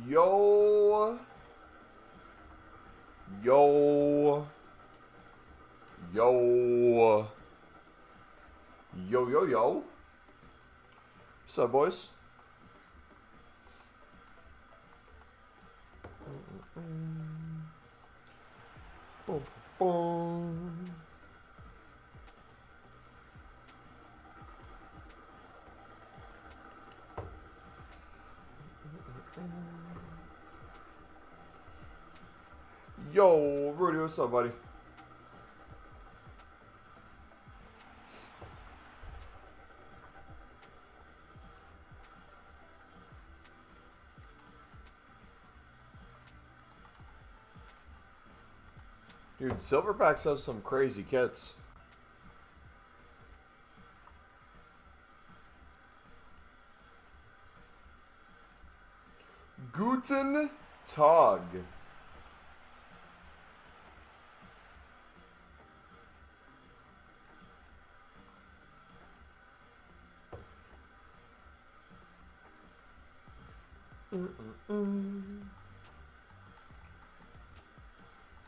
Yo. Yo. Yo. Yo, yo, yo. What's up, boys? Boom, boom. Yo, Rudy, what's up, buddy? Dude, Silverbacks have some crazy kits. Guten Tag.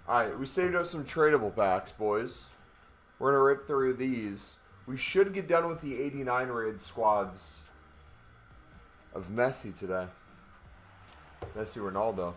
Alright, we saved up some tradable packs, boys. We're going to rip through these. We should get done with the 89 raid squads of Messi today. Messi Ronaldo.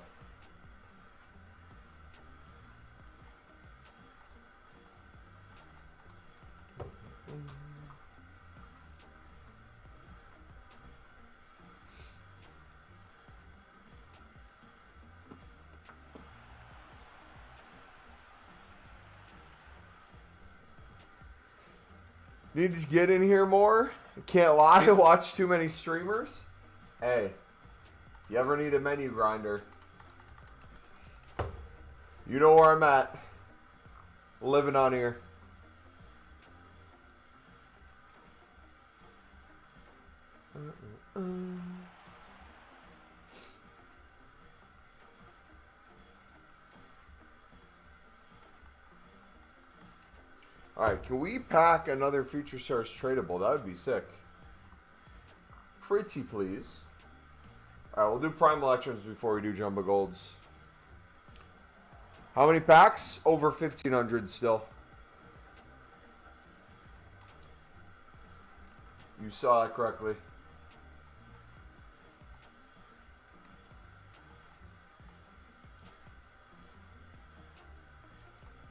Need to get in here more. Can't lie, I watch too many streamers. Hey, if you ever need a menu grinder, you know where I'm at. Living on here. Alright, can we pack another Future Stars tradable? That would be sick. Pretty please. Alright, we'll do Prime Electrons before we do Jumbo Golds. How many packs? Over 1,500 still. You saw it correctly.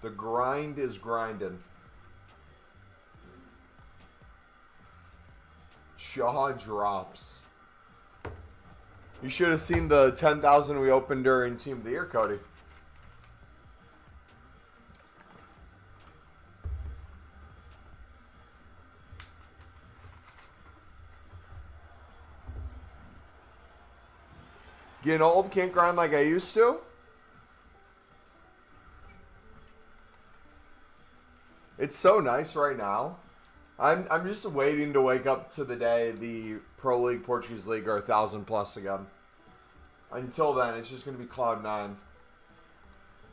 The grind is grinding. Jaw drops. You should have seen the 10,000 we opened during Team of the Year, Cody. Getting old, can't grind like I used to. It's so nice right now. I'm just waiting to wake up to the day the Pro League, Portuguese League are 1,000 plus again. Until then, it's just going to be Cloud 9.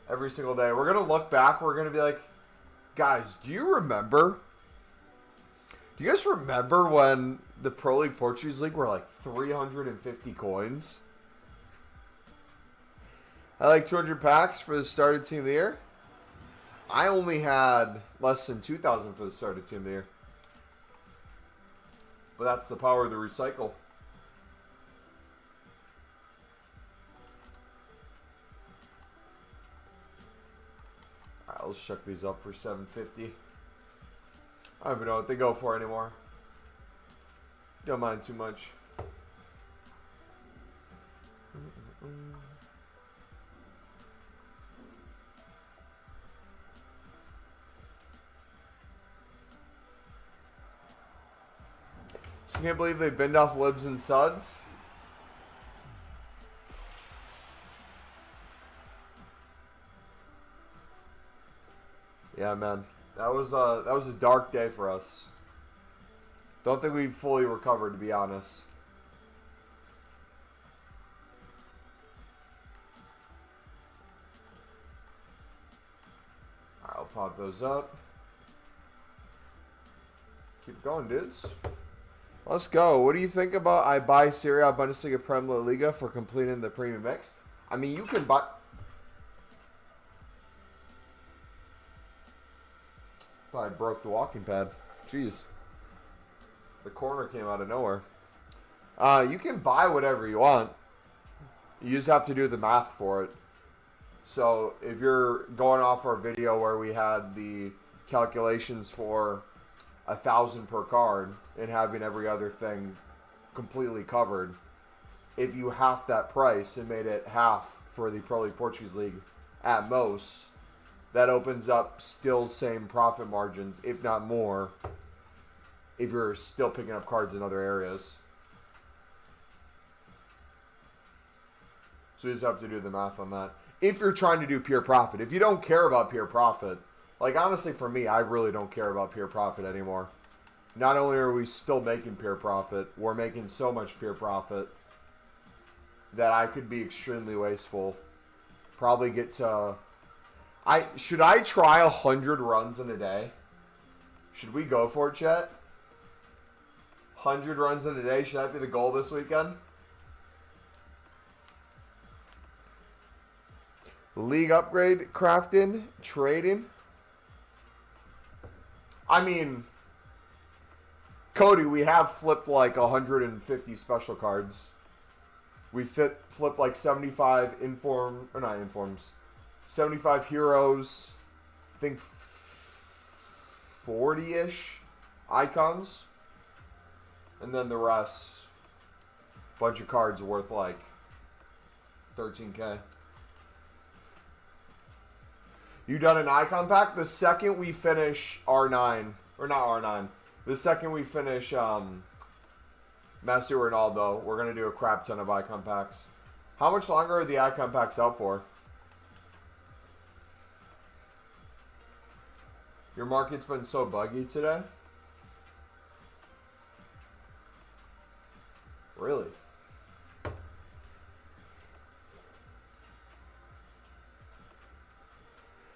Every single day. We're going to look back. We're going to be like, guys, do you remember? Do you guys remember when the Pro League, Portuguese League were like 350 coins? I like 200 packs for the start of Team of the Year. I only had less than 2,000 for the start of Team of the Year. But that's the power of the recycle. Alright, let's check these up for 750. I don't even know what they go for anymore. Don't mind too much. I can't believe they binned off Libs and Suds. Yeah, man. That was a dark day for us. Don't think we've fully recovered, to be honest. Alright, I'll pop those up. Keep going, dudes. Let's go. What do you think about I buy Serie A, Bundesliga, Prem, La Liga for completing the premium mix? I mean, you can buy... Thought I broke the walking pad. Jeez. The corner came out of nowhere. You can buy whatever you want. You just have to do the math for it. So if you're going off our video where we had the calculations for 1,000 per card and having every other thing completely covered, if you half that price and made it half for the Pro League Portuguese League at most, that opens up still same profit margins, if not more, if you're still picking up cards in other areas. So you just have to do the math on that. If you're trying to do pure profit. If you don't care about pure profit, like honestly for me, I really don't care about pure profit anymore. Not only are we still making pure profit, we're making so much pure profit that I could be extremely wasteful. Probably get to... Should I try 100 runs in a day? Should we go for it, chat? 100 runs in a day, should that be the goal this weekend? League upgrade, crafting, trading. I mean, Cody, we have flipped like 150 special cards. We flipped like 75 inform, or not informs, 75 heroes, I think 40-ish icons. And then the rest, bunch of cards worth like 13K. You done an icon pack? The second we finish R9, or not R9, the second we finish Messi Ronaldo, we're going to do a crap ton of icon packs. How much longer are the icon packs out for? Your market's been so buggy today? Really?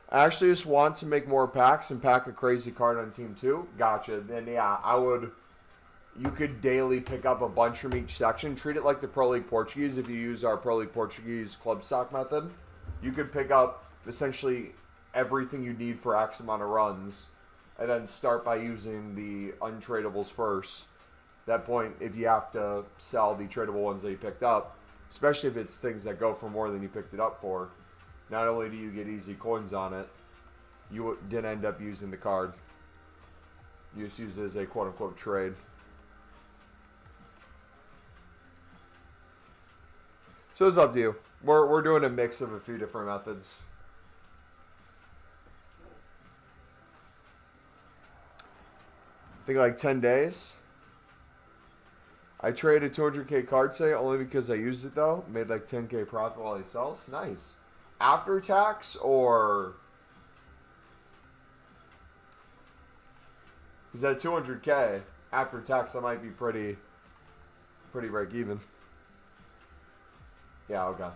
I actually just want to make more packs and pack a crazy card on Team 2. Gotcha. Then, yeah, I would... You could daily pick up a bunch from each section. Treat it like the Pro League Portuguese if you use our Pro League Portuguese club stock method. You could pick up essentially everything you need for X amount of runs and then start by using the untradables first. At that point, if you have to sell the tradable ones that you picked up, especially if it's things that go for more than you picked it up for, not only do you get easy coins on it, you didn't end up using the card. You just use it as a quote-unquote trade. So it's up to you. We're doing a mix of a few different methods. I think like 10 days. I traded a 200K card today only because I used it though. Made like 10K profit while he sells. Nice. After tax or... Because at 200K, after tax, that might be pretty break even. Yeah, okay.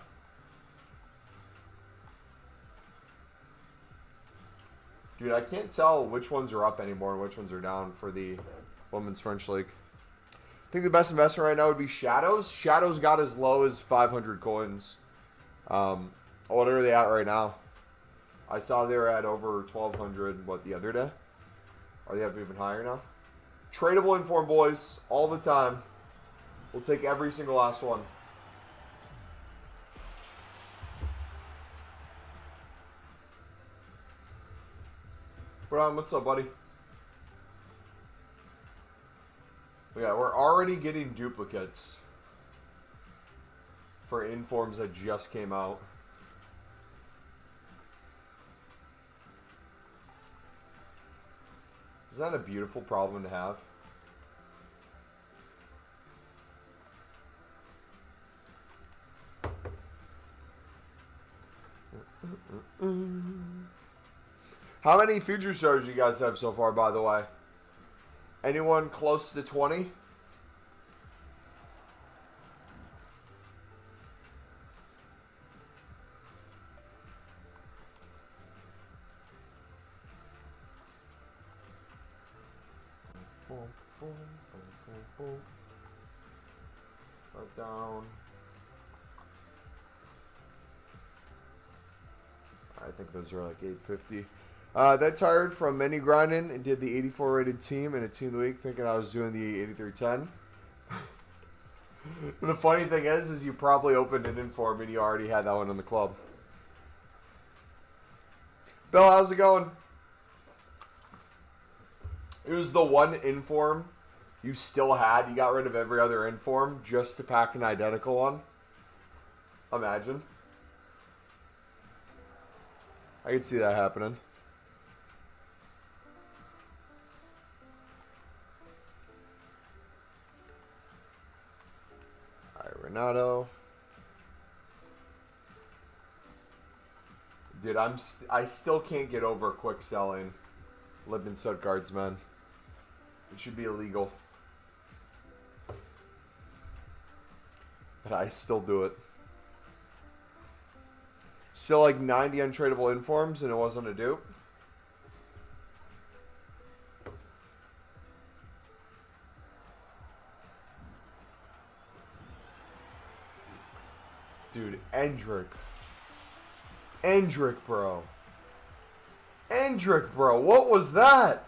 Dude, I can't tell which ones are up anymore and which ones are down for the Women's French League. I think the best investment right now would be Shadows. Shadows got as low as 500 coins. What are they at right now? I saw they were at over 1,200, what, the other day? Are they up even higher now? Tradable inform, boys, all the time. We'll take every single last one. Brian, what's up, buddy? Yeah, we're already getting duplicates for informs that just came out. Isn't that a beautiful problem to have? How many future stars do you guys have so far, by the way? Anyone close to 20? Boom, boom, boom, boom. Right down. I think those are like 850. That tired from many grinding and did the 84 rated team in a team of the week, thinking I was doing the 8310. The funny thing is you probably opened an inform and you already had that one in the club. Bill, how's it going? It was the one inform you still had. You got rid of every other inform just to pack an identical one. Imagine. I could see that happening. All right, Renato. Dude, I still can't get over quick selling Libman Sud cards, man. It should be illegal. But I still do it. Still like 90 untradeable informs and it wasn't a dupe. Dude, Endrick, bro. Endrick, bro. What was that?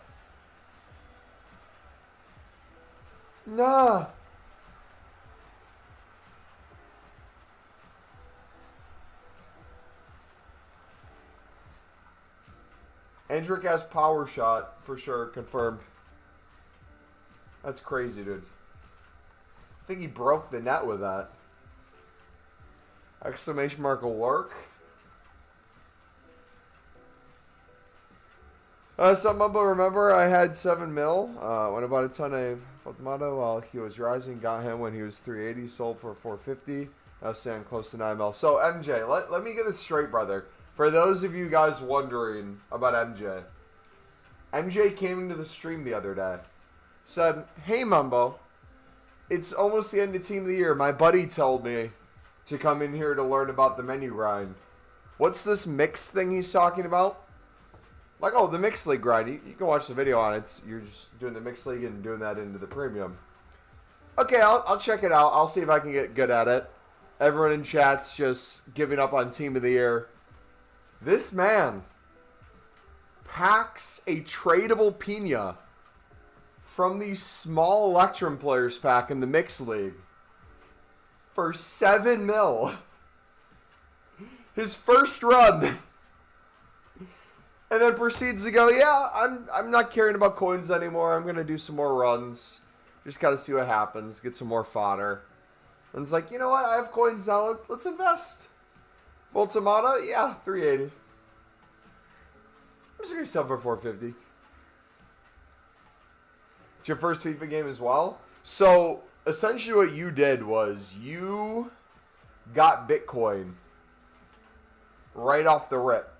Nah. Endrick has power shot for sure, confirmed. That's crazy, dude. I think he broke the net with that. Exclamation mark alert. Something but remember I had 7 mil. When I bought a ton of Fotomato while he was rising, got him when he was 380, sold for 450. Now staying close to 9 mil. So MJ, let me get this straight, brother. For those of you guys wondering about MJ, MJ came into the stream the other day, said, "Hey Mumbo, it's almost the end of Team of the Year. My buddy told me to come in here to learn about the menu grind. What's this mix thing he's talking about?" Like, oh, the mixed league grind. You can watch the video on it. You're just doing the mixed league and doing that into the premium. Okay, I'll check it out. I'll see if I can get good at it. Everyone in chat's just giving up on Team of the Year. This man packs a tradable Pina from the small Electrum players pack in the mixed league for 7 mil. His first run. And then proceeds to go, yeah, I'm not caring about coins anymore. I'm going to do some more runs. Just got to see what happens. Get some more fodder. And it's like, you know what? I have coins now. Let's invest. Voltamata? Yeah, 380. I'm just going to sell for 450. It's your first FIFA game as well? So, essentially what you did was you got Bitcoin right off the rip.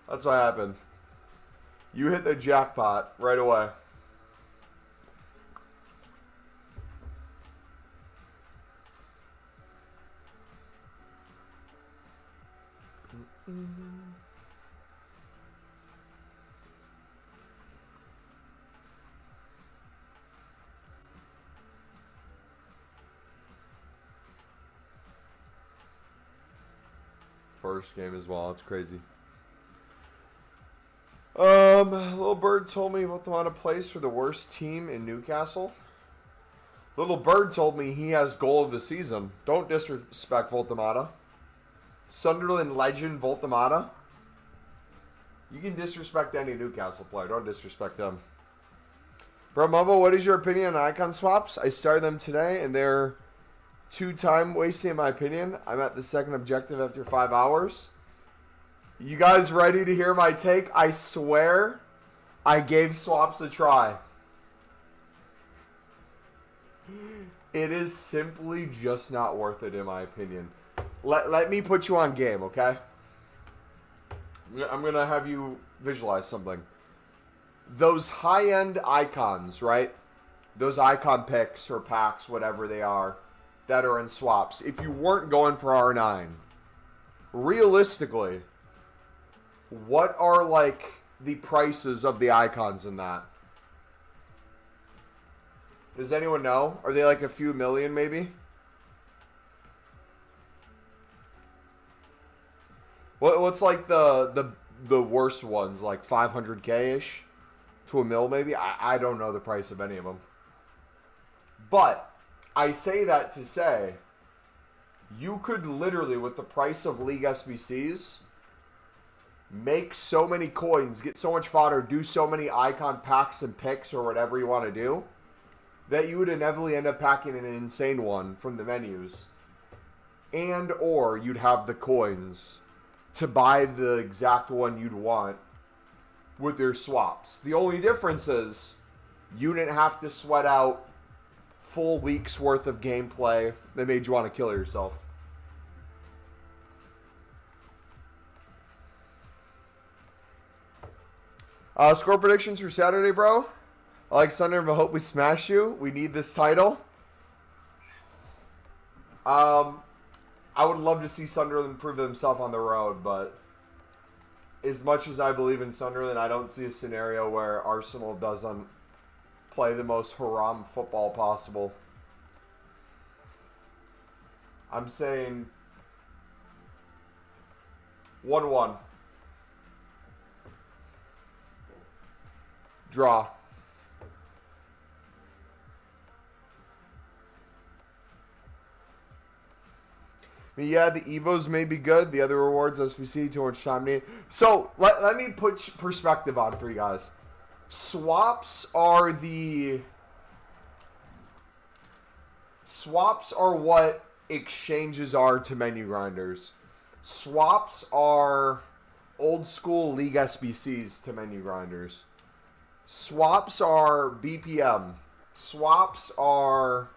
That's what happened. You hit the jackpot right away. First game as well. It's crazy. Little Bird told me about the amount of plays for the worst team in Newcastle. Little Bird told me he has goal of the season. Don't disrespect Voltamata. Sunderland legend Voltamata. You can disrespect any Newcastle player. Don't disrespect them. Bro Mumbo, what is your opinion on icon swaps? I started them today, and they're too time wasting in my opinion. I'm at the second objective after 5 hours. You guys ready to hear my take? I swear I gave swaps a try. It is simply just not worth it in my opinion. Let me put you on game, okay? I'm going to have you visualize something. Those high-end icons, right? Those icon picks or packs, whatever they are, that are in swaps. If you weren't going for R9, realistically, what are like the prices of the icons in that? Does anyone know? Are they like a few million maybe? What's like the worst ones, like 500K-ish to a mil maybe? I don't know the price of any of them. But I say that to say, you could literally, with the price of League SBCs, make so many coins, get so much fodder, do so many icon packs and picks or whatever you want to do, that you would inevitably end up packing an insane one from the menus. And or you'd have the coins to buy the exact one you'd want with your swaps. The only difference is you didn't have to sweat out full week's worth of gameplay that made you want to kill yourself. Score predictions for Saturday, bro. I like Sunday, but hope we smash you. We need this title. I would love to see Sunderland prove themselves on the road, but as much as I believe in Sunderland, I don't see a scenario where Arsenal doesn't play the most haram football possible. I'm saying 1-1. Draw. Yeah, the Evos may be good. The other rewards, SBC, too much time need. So, let me put perspective on for you guys. Swaps are what exchanges are to menu grinders. Swaps are old school League SBCs to menu grinders. Swaps are BPM. Swaps are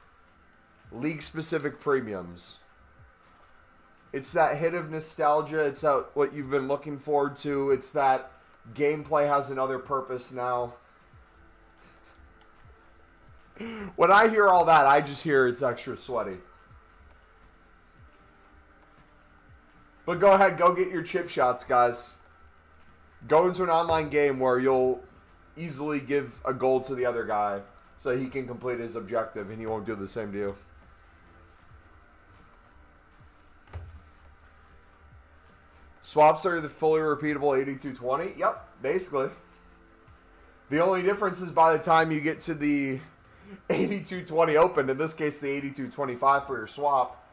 league specific premiums. It's that hit of nostalgia. It's that what you've been looking forward to. It's that gameplay has another purpose now. When I hear all that, I just hear it's extra sweaty. But go ahead, go get your chip shots, guys. Go into an online game where you'll easily give a goal to the other guy so he can complete his objective and he won't do the same to you. Swaps are the fully repeatable 8220. Yep, basically. The only difference is by the time you get to the 8220 open, in this case the 8225 for your swap,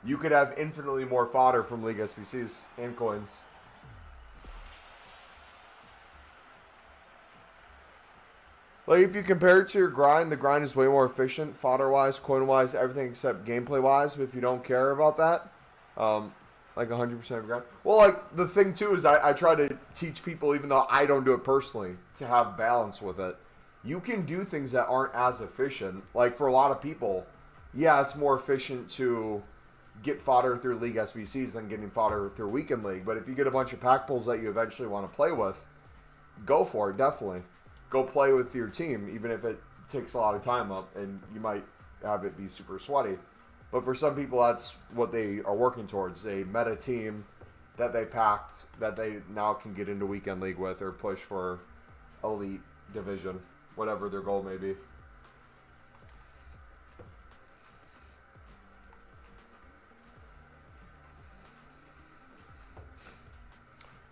you could have infinitely more fodder from League SBCs and coins. Like, if you compare it to your grind, the grind is way more efficient, fodder-wise, coin-wise, everything except gameplay-wise. But if you don't care about that, like 100% of grind. Well, like, the thing, too, is I try to teach people, even though I don't do it personally, to have balance with it. You can do things that aren't as efficient. Like, for a lot of people, yeah, it's more efficient to get fodder through League SBCs than getting fodder through Weekend League. But if you get a bunch of pack pulls that you eventually want to play with, go for it, definitely. Go play with your team, even if it takes a lot of time up, and you might have it be super sweaty. But for some people, that's what they are working towards, a meta team that they packed, that they now can get into Weekend League with or push for Elite Division, whatever their goal may be.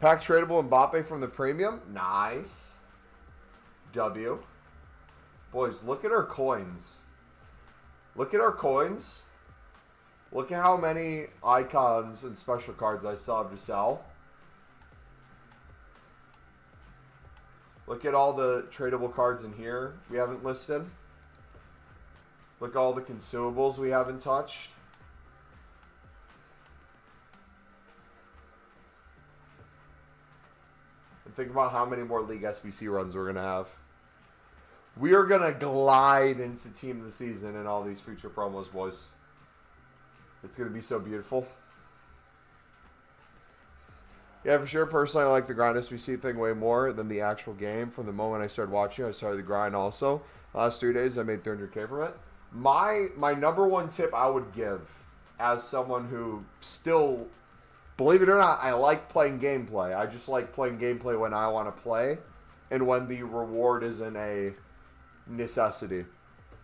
Pack tradable Mbappe from the premium. Nice. W. Boys, look at our coins. Look at our coins. Look at how many icons and special cards I still have to sell. Look at all the tradable cards in here we haven't listed. Look at all the consumables we haven't touched. And think about how many more League SBC runs we're going to have. We are going to glide into Team of the Season in all these future promos, boys. It's going to be so beautiful. Yeah, for sure. Personally, I like the grind SBC thing way more than the actual game. From the moment I started watching, I started the grind also. Last 3 days, I made 300K from it. My number one tip I would give as someone who still, believe it or not, I like playing gameplay. I just like playing gameplay when I want to play. and when the reward isn't a necessity.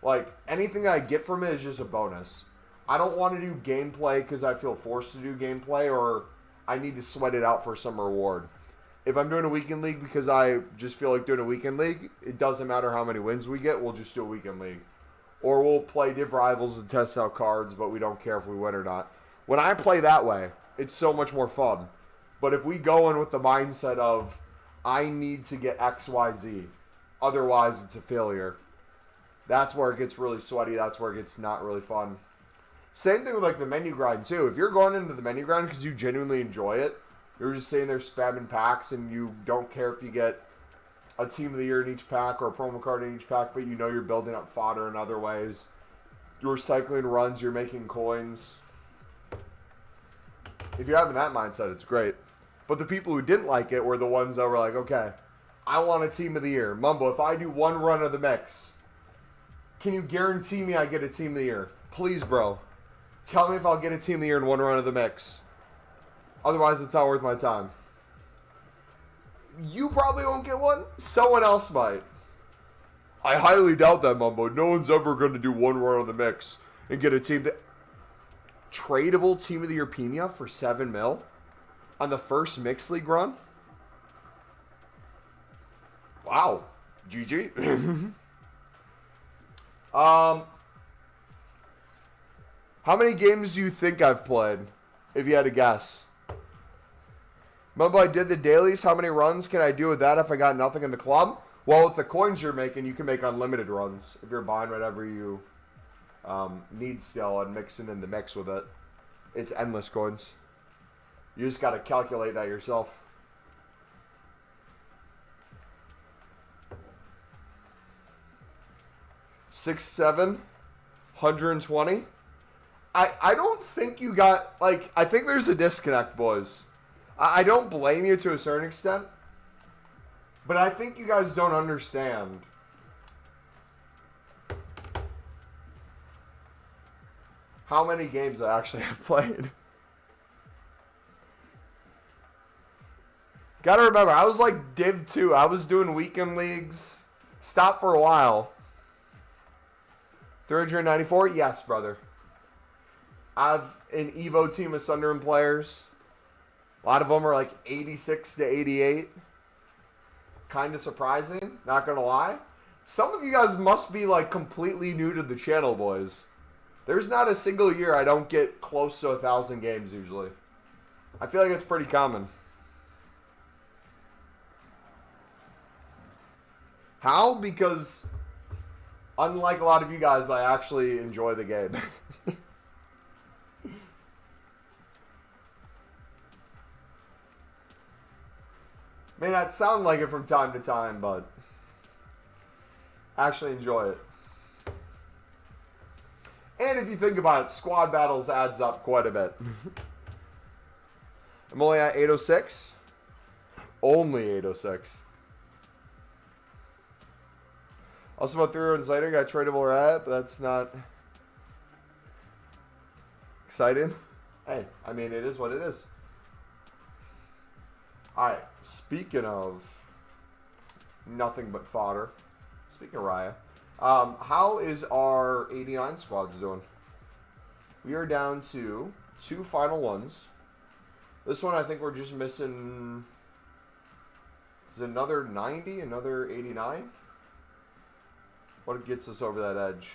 Like, anything I get from it is just a bonus. I don't want to do gameplay because I feel forced to do gameplay or I need to sweat it out for some reward. If I'm doing a weekend league because I just feel like doing a weekend league, it doesn't matter how many wins we get, we'll just do a weekend league. Or we'll play Div Rivals and test out cards, but we don't care if we win or not. When I play that way, it's so much more fun. But if we go in with the mindset of, I need to get X, Y, Z, otherwise it's a failure, that's where it gets really sweaty. That's where it gets not really fun. Same thing with like the menu grind too. If you're going into the menu grind because you genuinely enjoy it, you're just sitting there spamming packs and you don't care if you get a team of the year in each pack or a promo card in each pack, but you know you're building up fodder in other ways. You're cycling runs, you're making coins. If you're having that mindset, it's great. But the people who didn't like it were the ones that were like, okay, I want a team of the year. Mumbo, if I do one run of the mix, can you guarantee me I get a team of the year? Please, bro. Tell me if I'll get a team of the year in one run of the mix. Otherwise, it's not worth my time. You probably won't get one. Someone else might. I highly doubt that, Mumbo. No one's ever going to do one run of the mix and get a team that... Tradable team of the year Pina for 7 mil on the first mixed league run? Wow. GG. How many games do you think I've played, if you had to guess? Remember I did the dailies? How many runs can I do with that if I got nothing in the club? Well, with the coins you're making, you can make unlimited runs if you're buying whatever you need still and mixing in the mix with it. It's endless coins. You just got to calculate that yourself. Six, 7, 120. I don't think you got, like, I think there's a disconnect, boys. I don't blame you to a certain extent, but I think you guys don't understand how many games I actually have played. Gotta remember, I was like Div 2. I was doing weekend leagues. Stopped for a while. 394? Yes, brother. I have an Evo team of Sunderland players. A lot of them are like 86 to 88. Kind of surprising, not gonna lie. Some of you guys must be like completely new to the channel, boys. There's not a single year I don't get close to 1,000 games usually. I feel like it's pretty common. How? Because unlike a lot of you guys, I actually enjoy the game. May not sound like it from time to time, but actually enjoy it. And if you think about it, squad battles adds up quite a bit. I'm only at 806. Only 806. Also about 3 runs later, got tradable rat, but that's not exciting. Hey, I mean, it is what it is. Alright, speaking of nothing but fodder, speaking of Raya, how is our 89 squads doing? We are down to 2 final ones. This one I think we're just missing, is it another 90, another 89? What gets us over that edge?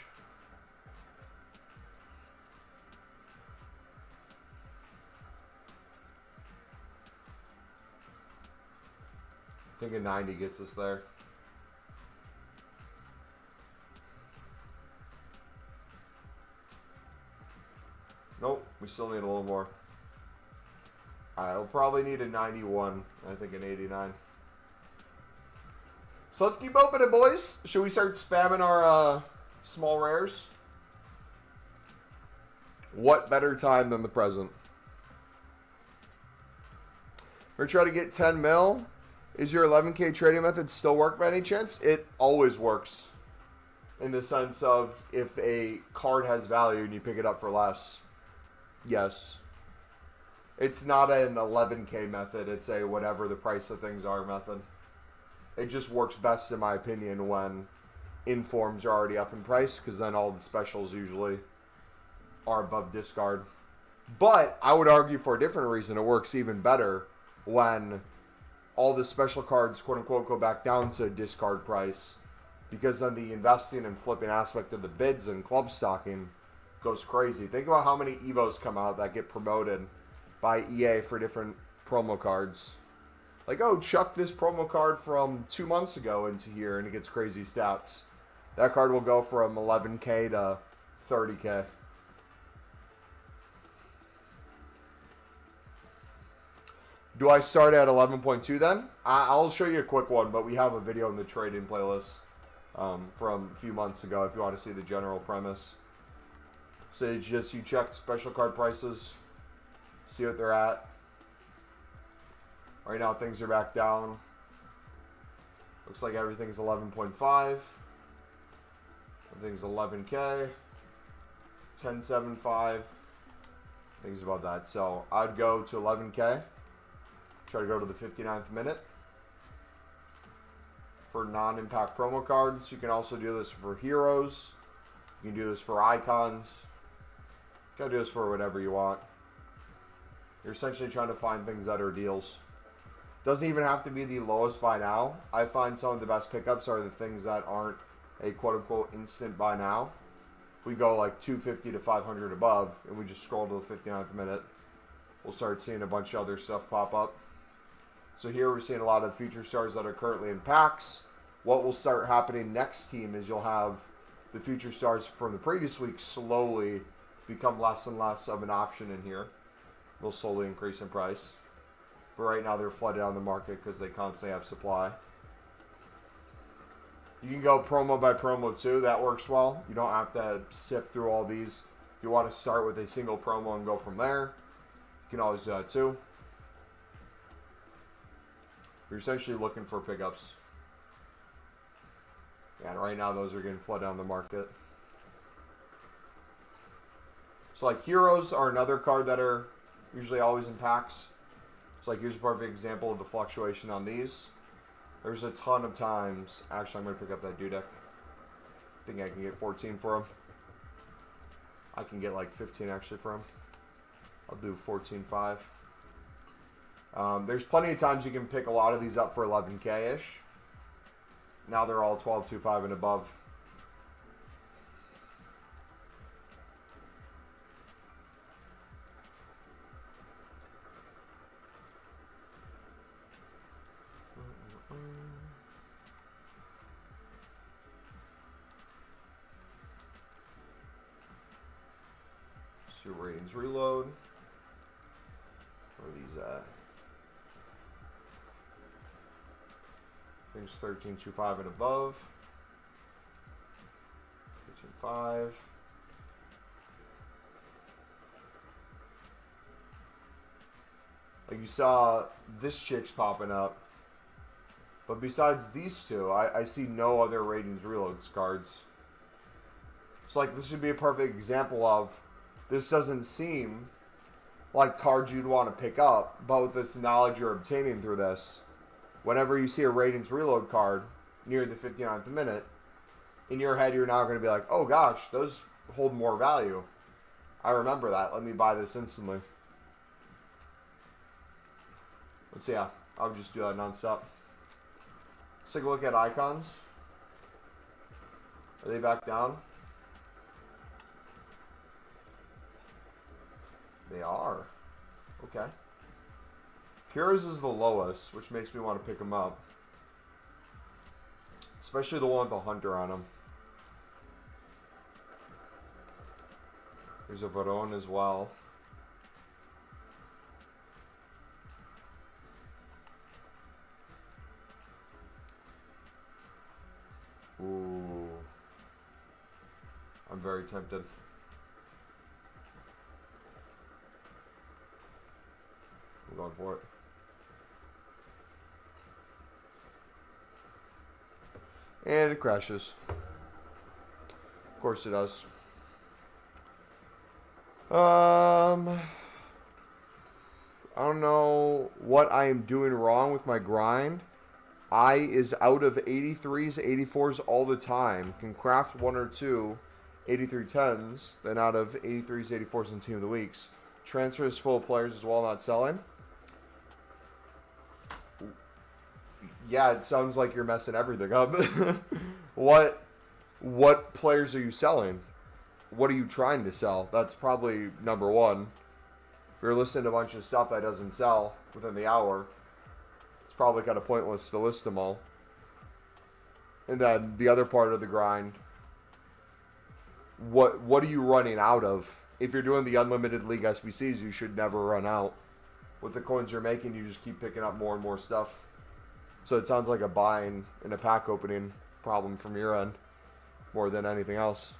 I think a 90 gets us there. Nope, we still need a little more. Alright, we'll probably need a 91, I think an 89. So let's keep opening, boys. Should we start spamming our small rares? What better time than the present? We're trying to get 10 mil. Is your 11K trading method still work by any chance? It always works. In the sense of if a card has value and you pick it up for less. Yes. It's not an 11K method. It's a whatever the price of things are method. It just works best, in my opinion, when informs are already up in price, because then all the specials usually are above discard. But I would argue for a different reason it works even better when all the special cards, quote unquote, go back down to discard price, because then the investing and flipping aspect of the bids and club stocking goes crazy. Think about how many Evos come out that get promoted by EA for different promo cards. Like, oh, chuck this promo card from 2 months ago into here and it gets crazy stats. That card will go from 11k to 30k. Do I start at 11.2 then? I'll show you a quick one, but we have a video in the trading playlist from a few months ago if you want to see the general premise. So it's just you check special card prices, see what they're at. Right now things are back down. Looks like everything's 11.5. Everything's 11k. 10.75. Things above that. So I'd go to 11k. Try to go to the 59th minute. For non-impact promo cards, you can also do this for heroes. You can do this for icons. You can do this for whatever you want. You're essentially trying to find things that are deals. Doesn't even have to be the lowest buy now. I find some of the best pickups are the things that aren't a quote-unquote instant buy now. We go like 250 to 500 above, and we just scroll to the 59th minute. We'll start seeing a bunch of other stuff pop up. So here we're seeing a lot of the future stars that are currently in packs. What will start happening next team is you'll have the future stars from the previous week slowly become less and less of an option in here. They'll slowly increase in price. But right now they're flooded on the market because they constantly have supply. You can go promo by promo too. That works well. You don't have to sift through all these. If you want to start with a single promo and go from there, you can always do that too. You're essentially looking for pickups. And right now those are getting flooded on the market. So like heroes are another card that are usually always in packs. So like here's a perfect example of the fluctuation on these. There's a ton of times. Actually, I'm going to pick up that Dudek. I think I can get 14 for him. I can get like 15 actually for him. I'll do 14.5. There's plenty of times you can pick a lot of these up for 11k-ish. Now they're all 12.25 and above. So your ratings reload. Where are these at? Things 13.25 and above. 13.5. Like you saw, this chick's popping up. But besides these two, I see no other ratings reloads cards. So like this would be a perfect example of, this doesn't seem like cards you'd want to pick up, but with this knowledge you're obtaining through this, whenever you see a ratings reload card near the 59th minute, in your head you're now going to be like, oh gosh, those hold more value. I remember that. Let me buy this instantly. Let's see. Yeah, I would just do that nonstop. Let's take a look at icons. Are they back down? They are. Okay. Heroes is the lowest, which makes me want to pick them up. Especially the one with the hunter on him. There's a Varone as well. Ooh. I'm very tempted. I'm going for it. And it crashes. Of course it does. I don't know what I am doing wrong with my grind. I is out of 83s, 84s all the time. Can craft one or two 83 10s, then out of 83s, 84s in Team of the Weeks. Transfer is full of players as well, not selling. Yeah, it sounds like you're messing everything up. What players are you selling? What are you trying to sell? That's probably number one. If you're listing a bunch of stuff that doesn't sell within the hour, it's probably kind of pointless to list them all. And then the other part of the grind, what are you running out of? If you're doing the unlimited league SBCs, you should never run out. With the coins you're making, you just keep picking up more and more stuff. So it sounds like a buying and a pack opening problem from your end more than anything else.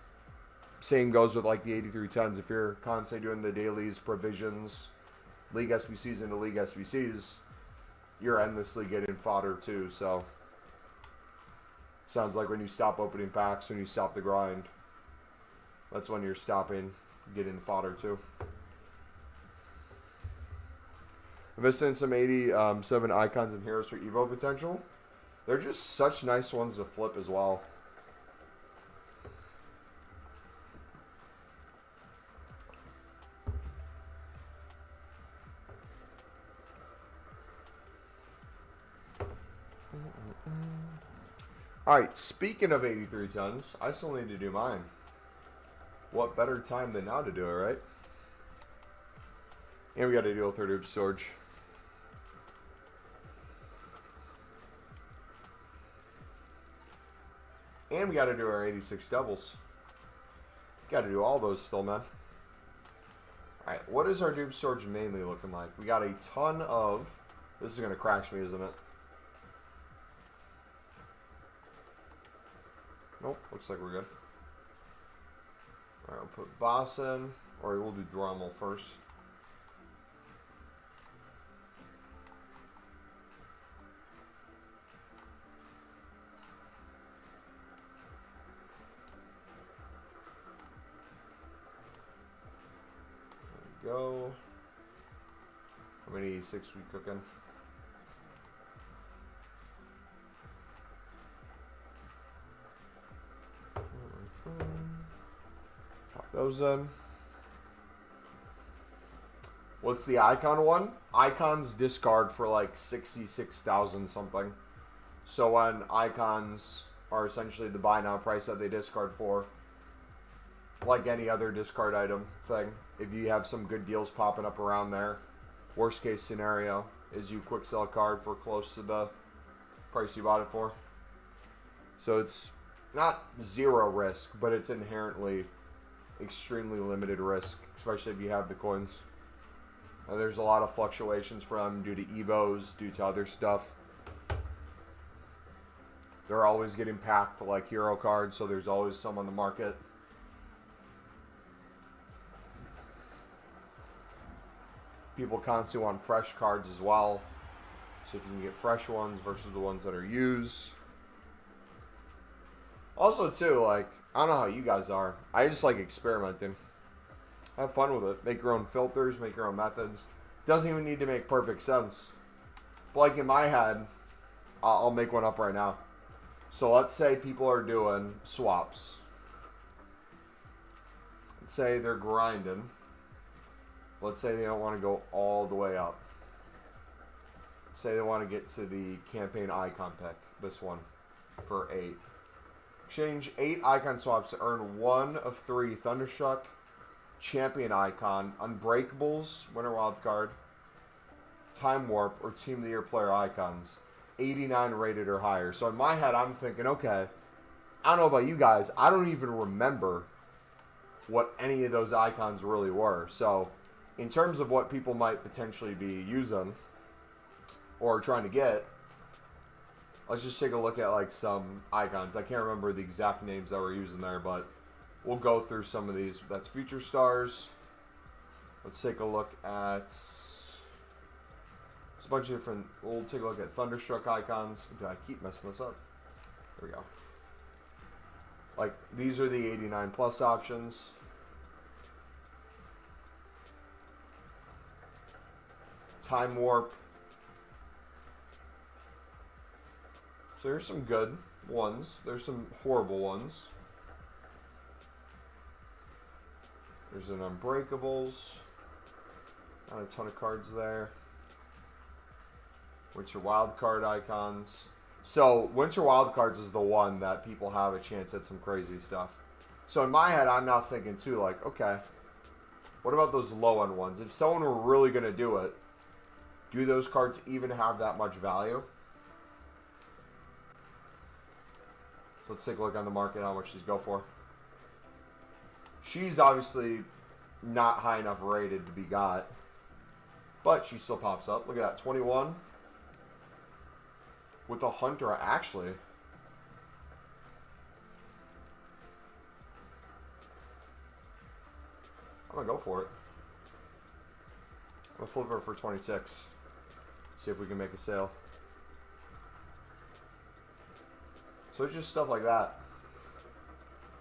Same goes with like the 8310s. If you're constantly doing the dailies, provisions, league SBCs into league SBCs, you're endlessly getting fodder too. So sounds like when you stop opening packs, when you stop the grind, that's when you're stopping getting fodder too. Invested in some 87 icons and heroes for Evo potential. They're just such nice ones to flip as well. Alright, speaking of 83 tons, I still need to do mine. What better time than now to do it, right? And we got to deal with third oops storage. And we got to do our 86 doubles. Got to do all those still, man. Alright, what is our dupe storage mainly looking like? We got a ton of... This is going to crash me, isn't it? Nope, looks like we're good. Alright, I'll put Boss in. Or we'll do Drommel first. Go. How many 86 we cooking? Pop those in. What's the icon one? Icons discard for like 66,000 something. So when icons are essentially the buy now price that they discard for, like any other discard item thing, if you have some good deals popping up around there, worst case scenario is you quick sell a card for close to the price you bought it for. So it's not zero risk, but it's inherently extremely limited risk, especially if you have the coins. And there's a lot of fluctuations from due to evos, due to other stuff. They're always getting packed like hero cards, so there's always some on the market. People constantly want fresh cards as well. So if you can get fresh ones versus the ones that are used. Also too, like, I don't know how you guys are. I just like experimenting. Have fun with it. Make your own filters, make your own methods. Doesn't even need to make perfect sense. But like in my head, I'll make one up right now. So let's say people are doing swaps. Let's say they're grinding. Let's say they don't want to go all the way up. Say they want to get to the campaign icon pick, this one, for 8. Exchange 8 icon swaps to earn 1 of 3 Thunderstruck, Champion icon, Unbreakables, Winter Wildcard, Time Warp, or Team of the Year player icons. 89 rated or higher. So in my head, I'm thinking, okay, I don't know about you guys. I don't even remember what any of those icons really were. So in terms of what people might potentially be using or trying to get, let's just take a look at like some icons. I can't remember the exact names that we're using there, but we'll go through some of these. That's Future Stars. Let's take a look at... There's a bunch of different... We'll take a look at Thunderstruck icons. I keep messing this up. There we go. Like, these are the 89 plus options. Time Warp. So there's some good ones. There's some horrible ones. There's an Unbreakables. Not a ton of cards there. Winter Wildcard icons. So Winter Wildcards is the one that people have a chance at some crazy stuff. So in my head, I'm now thinking too, like, okay, what about those low-end ones? If someone were really going to do it, do those cards even have that much value? So let's take a look on the market, how much these go for. She's obviously not high enough rated to be got, but she still pops up. Look at that, 21 with a Hunter, actually. I'm going to go for it. I'm going to flip her for 26. See if we can make a sale. So it's just stuff like that.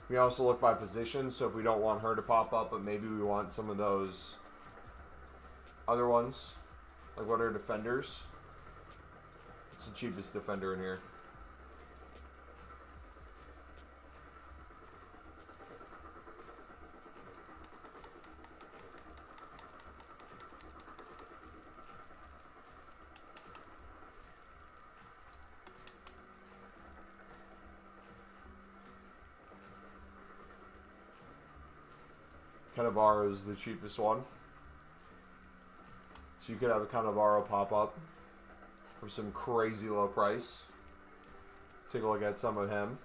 We also look by position, so if we don't want her to pop up, but maybe we want some of those other ones. Like, what are defenders? It's the cheapest defender in here. Cannavaro is the cheapest one. So you could have a Cannavaro pop up for some crazy low price. Take a look at some of him.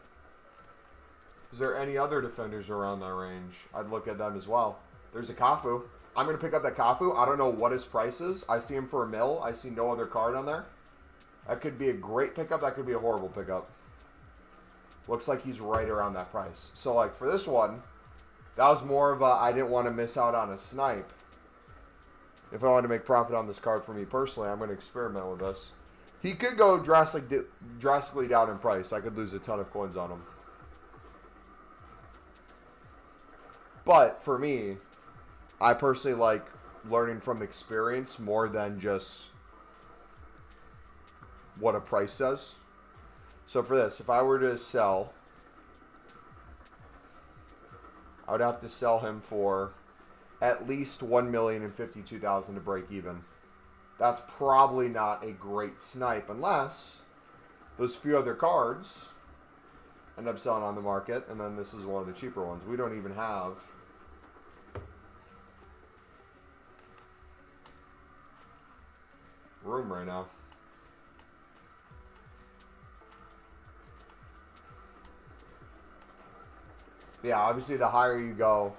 Is there any other defenders around that range? I'd look at them as well. There's a Cafu. I'm going to pick up that Cafu. I don't know what his price is. I see him for a mil. I see no other card on there. That could be a great pickup. That could be a horrible pickup. Looks like he's right around that price. So, like, for this one, that was more of a, I didn't want to miss out on a snipe. If I wanted to make profit on this card for me personally, I'm going to experiment with this. He could go drastically down in price. I could lose a ton of coins on him. But for me, I personally like learning from experience more than just what a price says. So for this, if I were to sell, I would have to sell him for at least $1,052,000 to break even. That's probably not a great snipe unless those few other cards end up selling on the market, and then this is one of the cheaper ones. We don't even have room right now. Yeah, obviously the higher you go,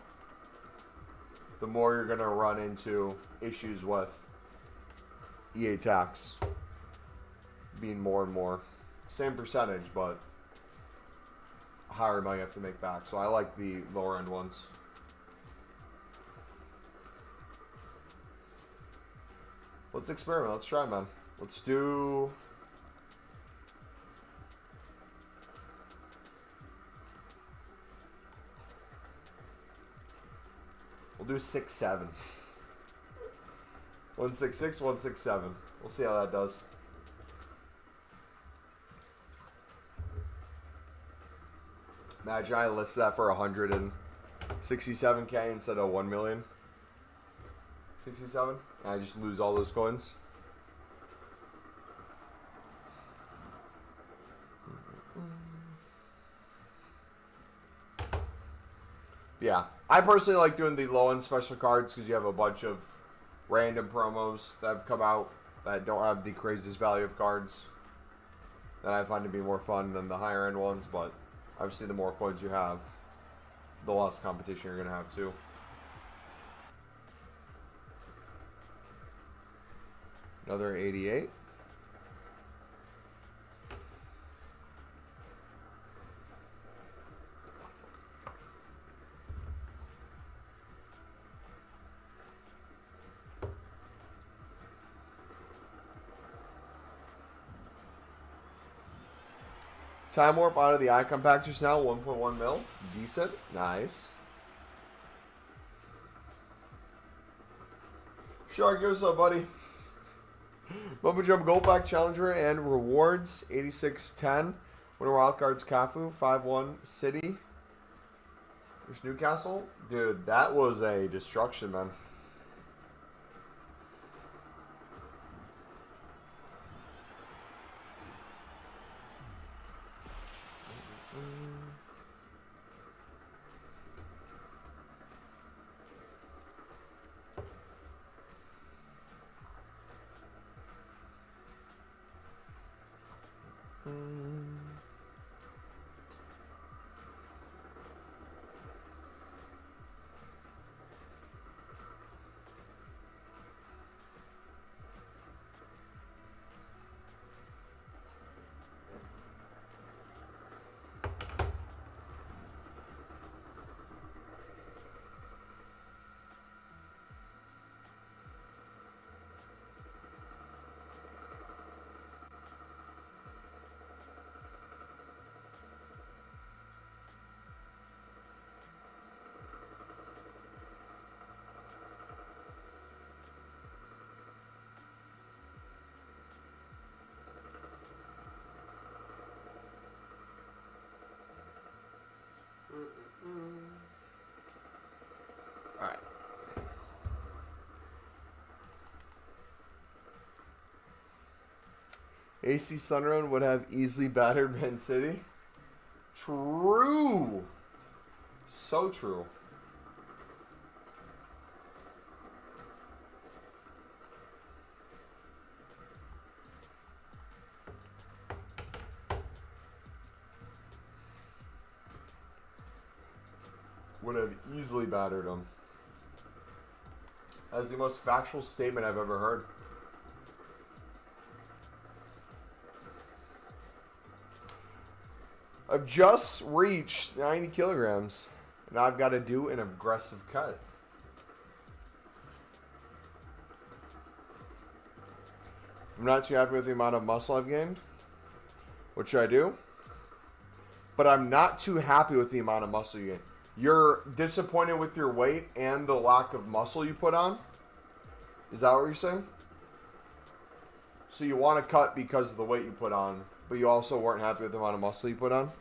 the more you're going to run into issues with EA tax being more and more. Same percentage, but higher amount you have to make back. So I like the lower end ones. Let's experiment. Let's try, man. Let's do... We'll do 6-7. 166, 167. We'll see how that does. Imagine I listed that for 167K instead of 1,067,000. And I just lose all those coins. Yeah, I personally like doing the low-end special cards because you have a bunch of random promos that have come out that don't have the craziest value of cards that I find to be more fun than the higher-end ones, but obviously the more coins you have, the less competition you're going to have too. Another 88. Time Warp out of the icon pack just now, 1.1 mil. Decent. Nice. Shark, what's up, buddy? Bubba Jump Gold Pack Challenger and rewards 86-10. Winner Wildcards Cafu 5-1 City. There's Newcastle. Dude, that was a destruction, man. Alright. AC Sunrun would have easily battered Man City. True. So true. Would have easily battered them. That's the most factual statement I've ever heard. I've just reached 90 kilograms, and I've got to do an aggressive cut. I'm not too happy with the amount of muscle I've gained. What should I do? But I'm not too happy with the amount of muscle you gain. You're disappointed with your weight and the lack of muscle you put on? Is that what you're saying? So you want to cut because of the weight you put on, but you also weren't happy with the amount of muscle you put on?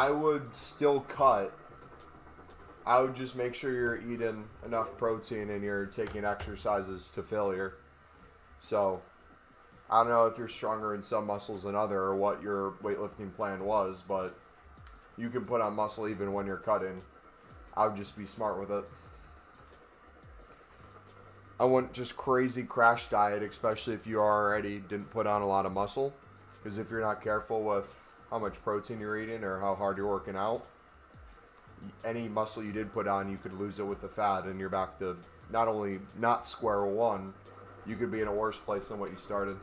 I would still cut. I would just make sure you're eating enough protein and you're taking exercises to failure. So, I don't know if you're stronger in some muscles than other or what your weightlifting plan was, but you can put on muscle even when you're cutting. I would just be smart with it. I wouldn't just crazy crash diet, especially if you already didn't put on a lot of muscle. Because if you're not careful with how much protein you're eating or how hard you're working out, any muscle you did put on, you could lose it with the fat, and you're back to not only not square one, you could be in a worse place than what you started.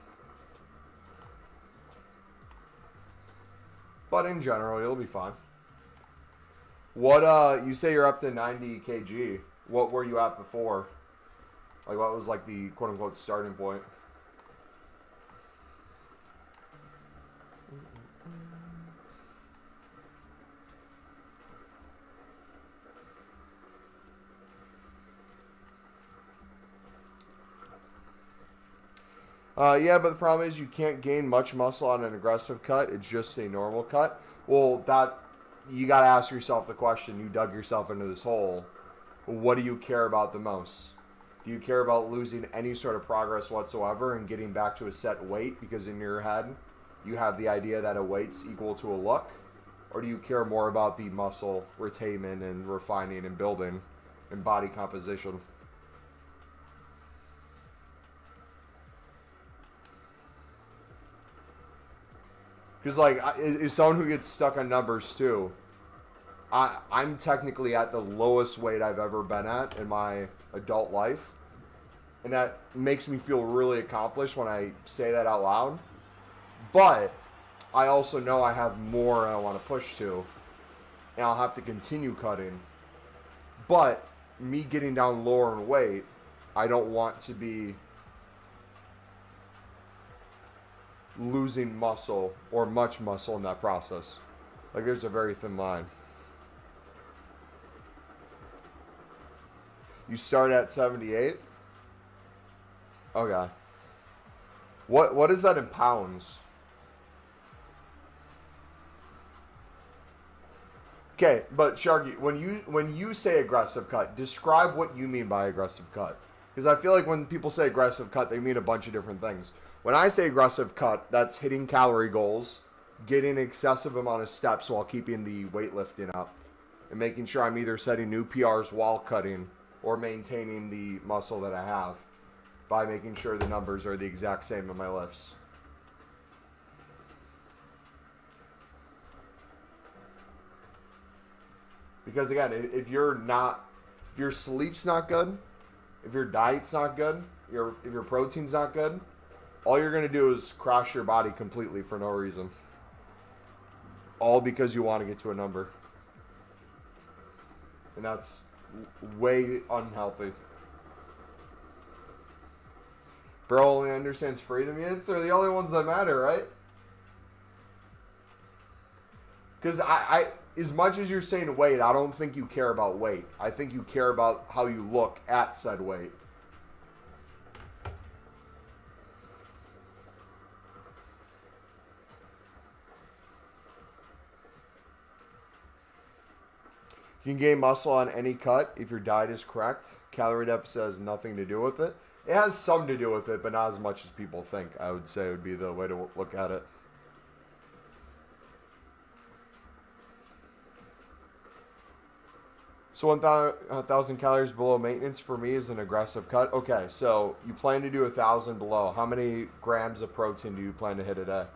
But in general, you'll be fine. What, you say you're up to 90 kg. What were you at before? Like, what was, like, the quote-unquote starting point? Yeah, but the problem is you can't gain much muscle on an aggressive cut. It's just a normal cut. Well, you got to ask yourself the question. You dug yourself into this hole. What do you care about the most? Do you care about losing any sort of progress whatsoever and getting back to a set weight because in your head you have the idea that a weight's equal to a look? Or do you care more about the muscle retainment and refining and building and body composition? Because, like, as someone who gets stuck on numbers, too, I'm technically at the lowest weight I've ever been at in my adult life. And that makes me feel really accomplished when I say that out loud. But I also know I have more I want to push to. And I'll have to continue cutting. But me getting down lower in weight, I don't want to be losing muscle or much muscle in that process. Like there's a very thin line. You start at 78? Okay. What is that in pounds? Okay, but Sharky, when you say aggressive cut, describe what you mean by aggressive cut. Because I feel like when people say aggressive cut, they mean a bunch of different things. When I say aggressive cut, that's hitting calorie goals, getting an excessive amount of steps while keeping the weightlifting up, and making sure I'm either setting new PRs while cutting or maintaining the muscle that I have by making sure the numbers are the exact same in my lifts. Because again, if your sleep's not good, if your diet's not good, if your protein's not good, all you're going to do is crash your body completely for no reason. All because you want to get to a number. And that's way unhealthy. Bro only understands freedom units. They're the only ones that matter, right? Because I as much as you're saying weight, I don't think you care about weight. I think you care about how you look at said weight. You can gain muscle on any cut if your diet is correct. Calorie deficit has nothing to do with it. It has some to do with it, but not as much as people think. I would say would be the way to look at it. So 1,000 calories below maintenance for me is an aggressive cut. Okay, so you plan to do 1,000 below. How many grams of protein do you plan to hit a day?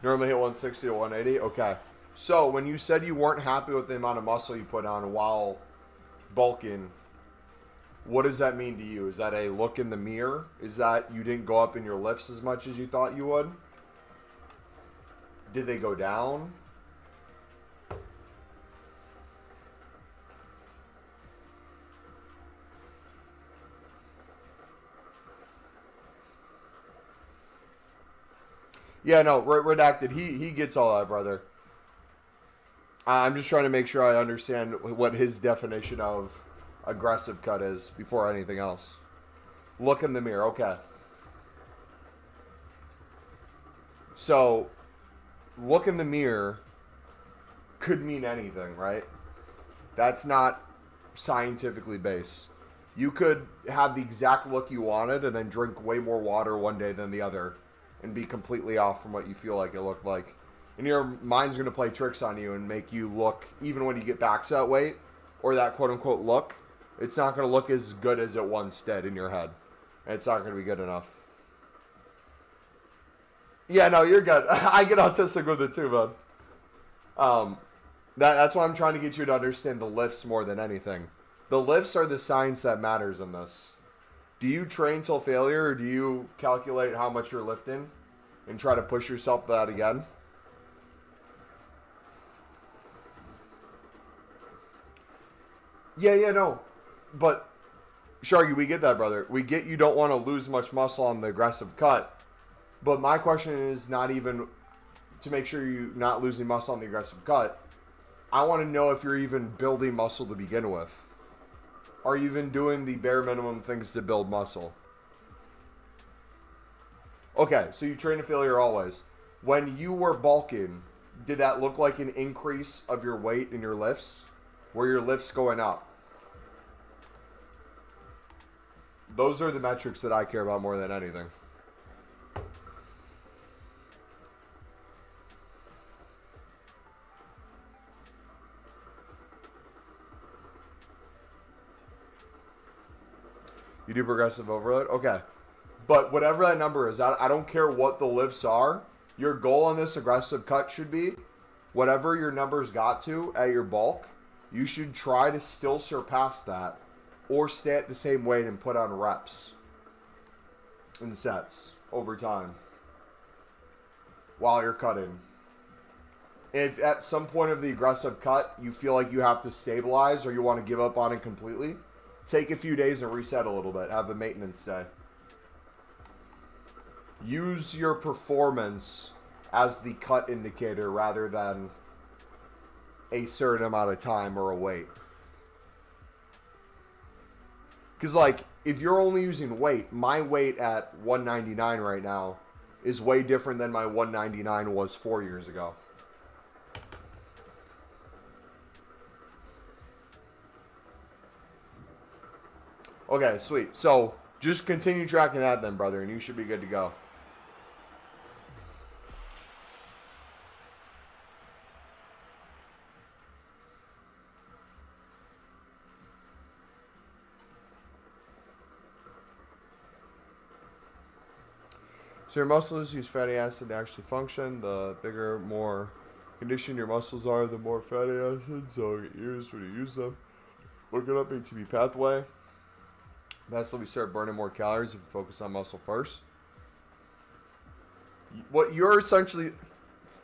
Normally hit 160 to 180. Okay. So when you said you weren't happy with the amount of muscle you put on while bulking, what does that mean to you? Is that a look in the mirror? Is that you didn't go up in your lifts as much as you thought you would? Did they go down? Yeah, no, redacted. He gets all that, brother. I'm just trying to make sure I understand what his definition of aggressive cut is before anything else. Look in the mirror. Okay. So, look in the mirror could mean anything, right? That's not scientifically based. You could have the exact look you wanted and then drink way more water one day than the other and be completely off from what you feel like it looked like. And your mind's going to play tricks on you and make you look, even when you get back to that weight, or that quote-unquote look, it's not going to look as good as it once did in your head. And it's not going to be good enough. Yeah, no, you're good. I get autistic with it too, bud. That's why I'm trying to get you to understand the lifts more than anything. The lifts are the science that matters in this. Do you train till failure, or do you calculate how much you're lifting and try to push yourself to that again? Yeah, no. But, Sharky, we get that, brother. We get you don't want to lose much muscle on the aggressive cut. But my question is not even to make sure you're not losing muscle on the aggressive cut. I want to know if you're even building muscle to begin with. Are you even doing the bare minimum things to build muscle? Okay, so you train to failure always. When you were bulking, did that look like an increase of your weight in your lifts? Were your lifts going up? Those are the metrics that I care about more than anything. You do progressive overload? Okay. But whatever that number is, I don't care what the lifts are. Your goal on this aggressive cut should be whatever your numbers got to at your bulk, you should try to still surpass that or stay at the same weight and put on reps and sets over time while you're cutting. If at some point of the aggressive cut you feel like you have to stabilize or you want to give up on it completely, take a few days and reset a little bit. Have a maintenance day. Use your performance as the cut indicator rather than a certain amount of time or a weight. Because, like, if you're only using weight, my weight at 199 right now is way different than my 199 was 4 years ago. Okay, sweet. So, just continue tracking that then, brother, and you should be good to go. So your muscles use fatty acid to actually function. The bigger, more conditioned your muscles are, the more fatty acid, so get used when you use them. Look it up, ATP pathway. That's when we start burning more calories if you focus on muscle first. What you're essentially,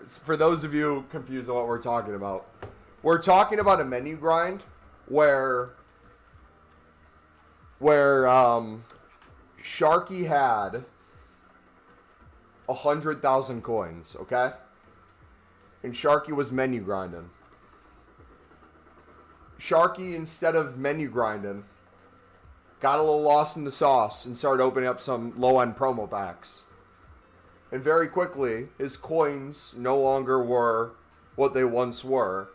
for those of you confused on what we're talking about a menu grind where Sharky had 100,000 coins, okay? And Sharky was menu grinding. Sharky, instead of menu grinding, got a little lost in the sauce and started opening up some low-end promo packs. And very quickly, his coins no longer were what they once were.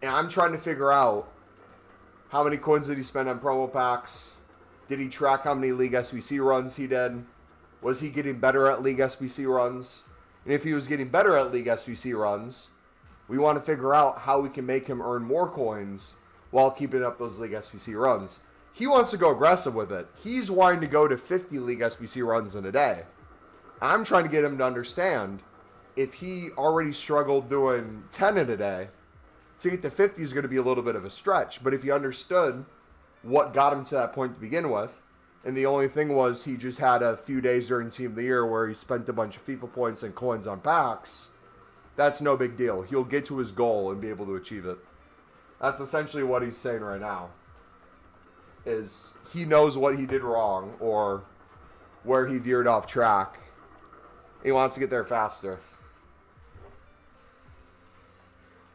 And I'm trying to figure out how many coins did he spend on promo packs? Did he track how many League SBC runs he did? Was he getting better at League SBC runs? And if he was getting better at League SBC runs, we want to figure out how we can make him earn more coins while keeping up those League SBC runs. He wants to go aggressive with it. He's wanting to go to 50 League SBC runs in a day. I'm trying to get him to understand if he already struggled doing 10 in a day, to get to 50 is going to be a little bit of a stretch. But if he understood what got him to that point to begin with, and the only thing was he just had a few days during Team of the Year where he spent a bunch of FIFA points and coins on packs, that's no big deal. He'll get to his goal and be able to achieve it. That's essentially what he's saying right now. Is he knows what he did wrong or where he veered off track. He wants to get there faster.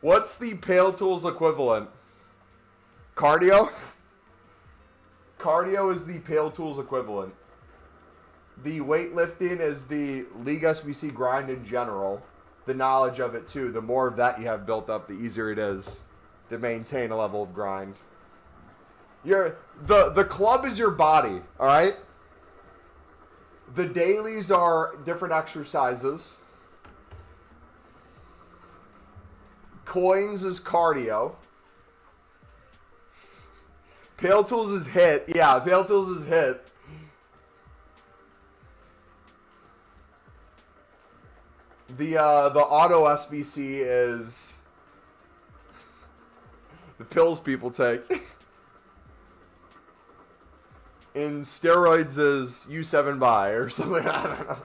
What's the Pale Tools equivalent? Cardio? Cardio is the Pale Tools equivalent. The weightlifting is the League SBC grind in general. The knowledge of it too. The more of that you have built up, the easier it is to maintain a level of grind. The club is your body, alright? The dailies are different exercises. Coins is cardio. Pale Tools is hit. Yeah, Pale Tools is hit. The auto SBC is the pills people take. And steroids is U7 buy or something. I don't know.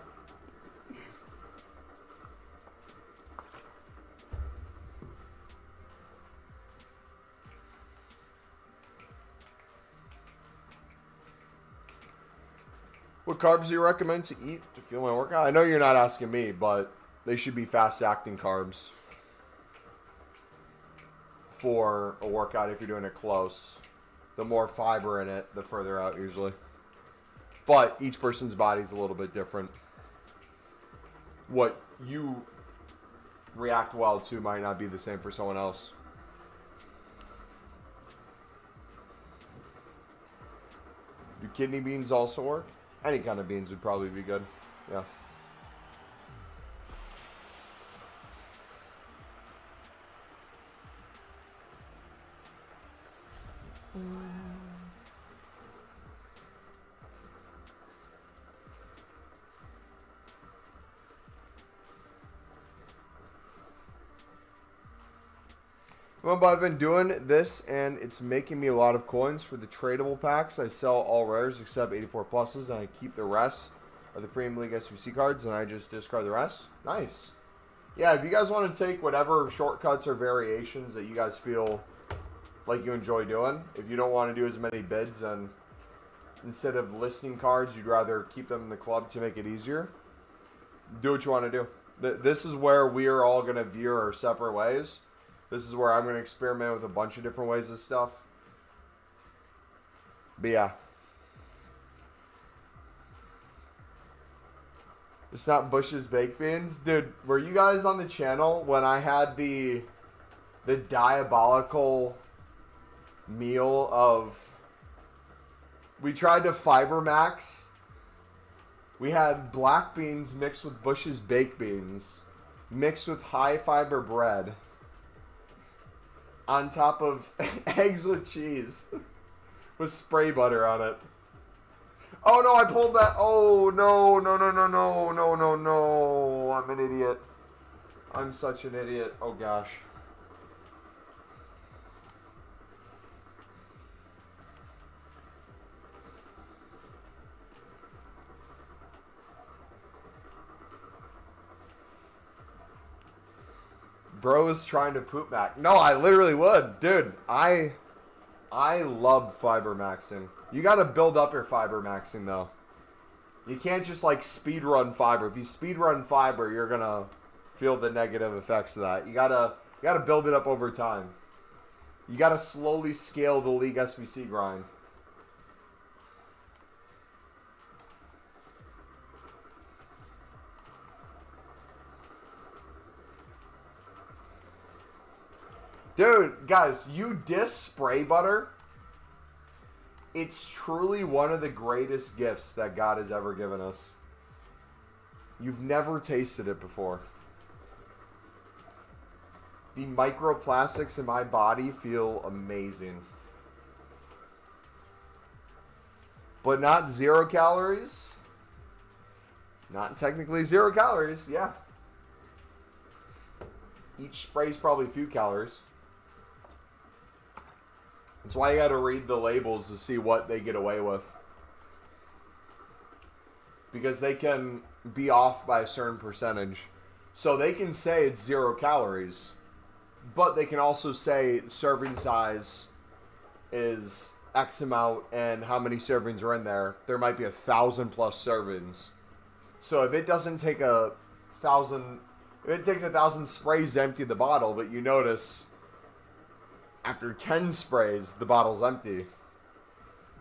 What carbs do you recommend to eat to fuel my workout? I know you're not asking me, but they should be fast-acting carbs for a workout if you're doing it close. The more fiber in it, the further out usually. But each person's body is a little bit different. What you react well to might not be the same for someone else. Do kidney beans also work? Any kind of beans would probably be good. Yeah. Well, but I've been doing this, and it's making me a lot of coins for the tradable packs. I sell all rares except 84 pluses, and I keep the rest of the Premium League SBC cards, and I just discard the rest. Nice. Yeah, if you guys want to take whatever shortcuts or variations that you guys feel like you enjoy doing, if you don't want to do as many bids, and instead of listing cards, you'd rather keep them in the club to make it easier, do what you want to do. This is where we are all going to veer our separate ways. This is where I'm going to experiment with a bunch of different ways of stuff. But yeah. It's not Bush's Baked Beans. Dude, were you guys on the channel when I had the diabolical meal of... We tried to fiber max. We had black beans mixed with Bush's Baked Beans, mixed with high fiber bread, on top of eggs with cheese, with spray butter on it. Oh no, I pulled that. Oh no, no, no, no, no, no, no, no. I'm an idiot. I'm such an idiot. Oh gosh. Bro is trying to poop back. No, I literally would. Dude, I love fiber maxing. You got to build up your fiber maxing, though. You can't just, like, speed run fiber. If you speed run fiber, you're going to feel the negative effects of that. You gotta build it up over time. You got to slowly scale the League SBC grind. Dude, guys, you diss spray butter. It's truly one of the greatest gifts that God has ever given us. You've never tasted it before. The microplastics in my body feel amazing. But not 0 calories. Not technically 0 calories, yeah. Each spray is probably a few calories. That's why you got to read the labels to see what they get away with. Because they can be off by a certain percentage. So they can say it's 0 calories. But they can also say serving size is X amount and how many servings are in there. There might be 1,000 plus servings. So if it doesn't take 1,000... If it takes 1,000 sprays to empty the bottle, but you notice... After 10 sprays, the bottle's empty.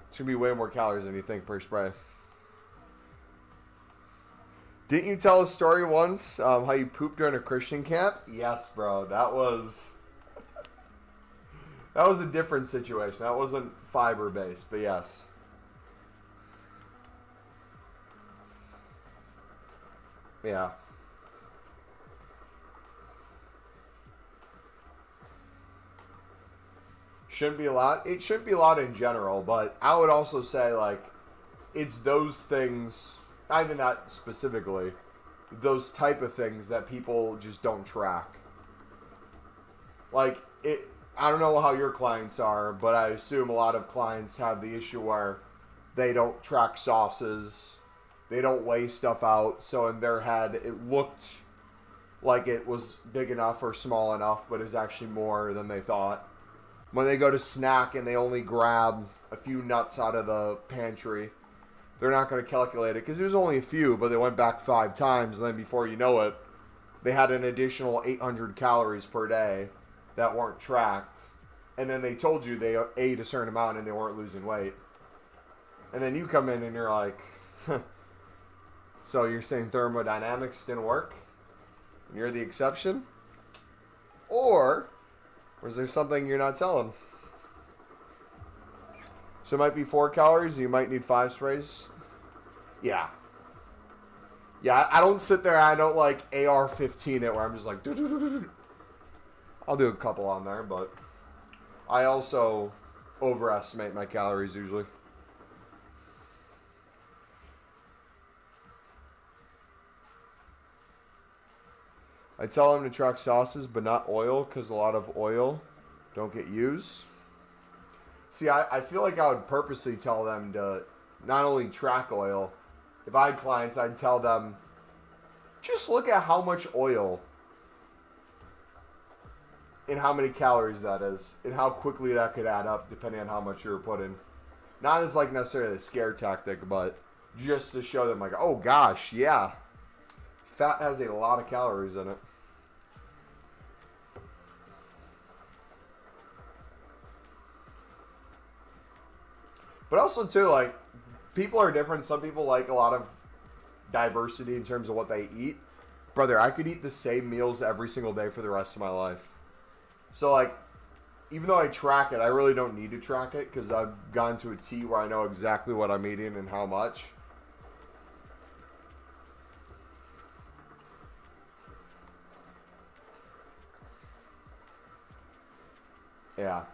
It's going to be way more calories than you think per spray. Didn't you tell a story once how you pooped during a Christian camp? Yes, bro. That was a different situation. That wasn't fiber-based, but yes. Yeah. Shouldn't be a lot. It shouldn't be a lot in general, but I would also say, like, it's those things, not even that specifically, those type of things that people just don't track. Like, I don't know how your clients are, but I assume a lot of clients have the issue where they don't track sauces, they don't weigh stuff out, so in their head it looked like it was big enough or small enough, but it's actually more than they thought. When they go to snack and they only grab a few nuts out of the pantry, they're not going to calculate it because it was only a few, but they went back 5 times, and then before you know it, they had an additional 800 calories per day that weren't tracked. And then they told you they ate a certain amount and they weren't losing weight. And then you come in and you're like, so you're saying thermodynamics didn't work? And you're the exception? Or is there something you're not telling? So it might be 4 calories, and you might need 5 sprays. Yeah. Yeah, I don't sit there, I don't like AR-15 it where I'm just like, I'll do a couple on there, but I also overestimate my calories usually. I tell them to track sauces, but not oil, because a lot of oil don't get used. See, I feel like I would purposely tell them to not only track oil. If I had clients, I'd tell them, just look at how much oil and how many calories that is and how quickly that could add up depending on how much you were putting. Not as like necessarily a scare tactic, but just to show them like, oh gosh, yeah, fat has a lot of calories in it. But also too, like, people are different. Some people like a lot of diversity in terms of what they eat. Brother, I could eat the same meals every single day for the rest of my life. So, like, even though I track it, I really don't need to track it because I've gone to a T where I know exactly what I'm eating and how much. Yeah.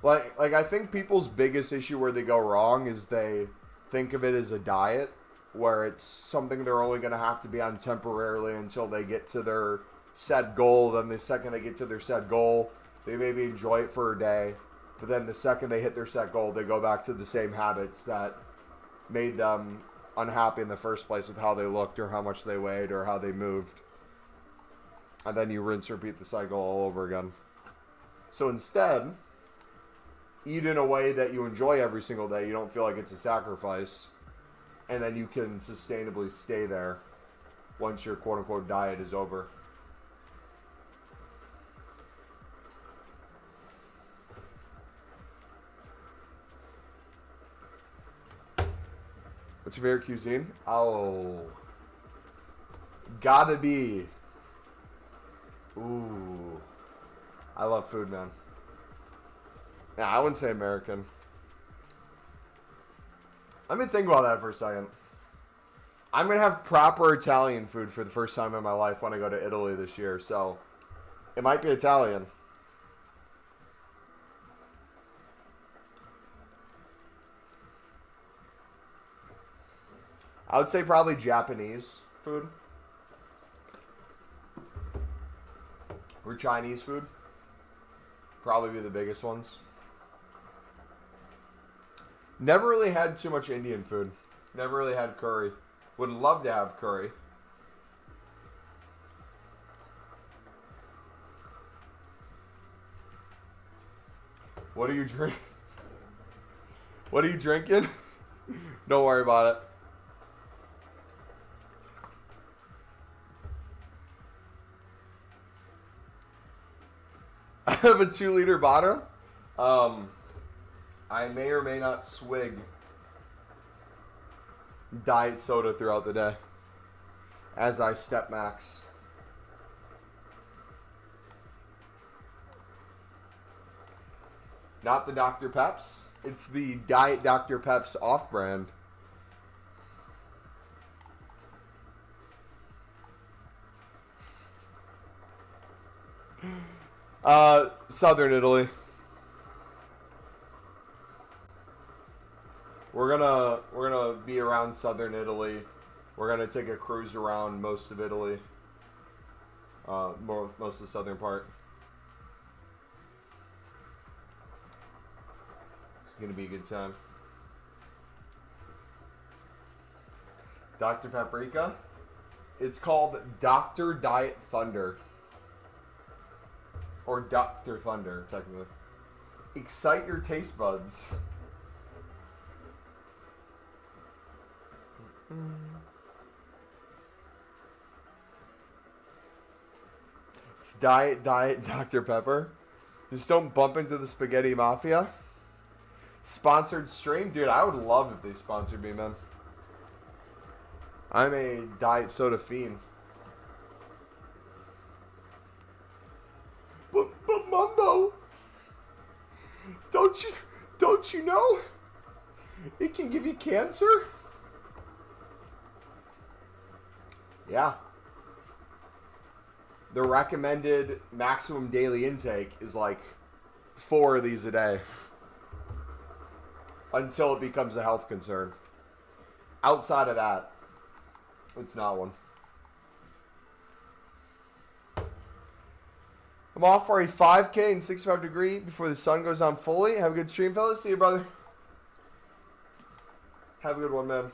Like I think people's biggest issue where they go wrong is they think of it as a diet where it's something they're only going to have to be on temporarily until they get to their set goal. Then the second they get to their set goal, they maybe enjoy it for a day. But then the second they hit their set goal, they go back to the same habits that made them unhappy in the first place with how they looked or how much they weighed or how they moved. And then you rinse and repeat the cycle all over again. So instead, eat in a way that you enjoy every single day. You don't feel like it's a sacrifice. And then you can sustainably stay there once your quote-unquote diet is over. What's your favorite cuisine? Oh. Gotta be. Ooh. I love food, man. Yeah, I wouldn't say American. Let me think about that for a second. I'm going to have proper Italian food for the first time in my life when I go to Italy this year, so it might be Italian. I would say probably Japanese food. Or Chinese food. Probably be the biggest ones. Never really had too much Indian food. Never really had curry. Would love to have curry. What are you drinking? What are you drinking? Don't worry about it. I have a 2-liter bottle. I may or may not swig diet soda throughout the day as I step max. Not the Dr. Peps. It's the Diet Dr. Peps off-brand. Southern Italy. We're gonna be around southern Italy. We're gonna take a cruise around most of Italy. Most of the southern part. It's gonna be a good time. Dr. Paprika. It's called Dr. Diet Thunder. Or Dr. Thunder, technically. Excite your taste buds. It's Diet Dr. Pepper. Just don't bump into the spaghetti mafia. Sponsored stream? Dude, I would love if they sponsored me, man. I'm a diet soda fiend. But Mumbo, don't you know? It can give you cancer? Yeah. The recommended maximum daily intake is like 4 of these a day. Until it becomes a health concern. Outside of that, it's not one. I'm off for a 5K in 65 degree before the sun goes on fully. Have a good stream, fellas. See you, brother. Have a good one, man.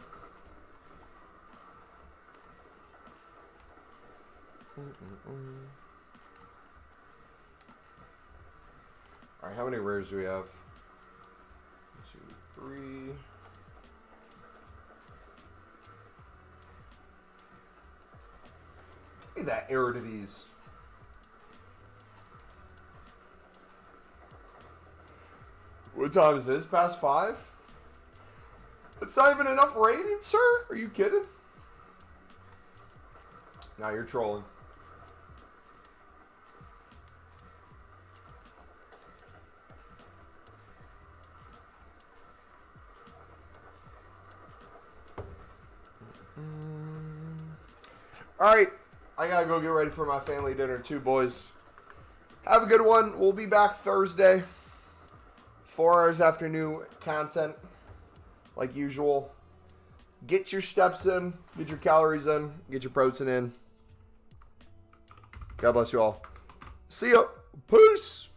All right, how many rares do we have? 1, 2, 3. Look at that error to these. What time is this? Past 5? That's not even enough rating, sir? Are you kidding? Nah, you're trolling. All right, I gotta go get ready for my family dinner too, boys. Have a good one. We'll be back Thursday. 4 hours after new content, like usual. Get your steps in, get your calories in, get your protein in. God bless you all. See ya. Peace.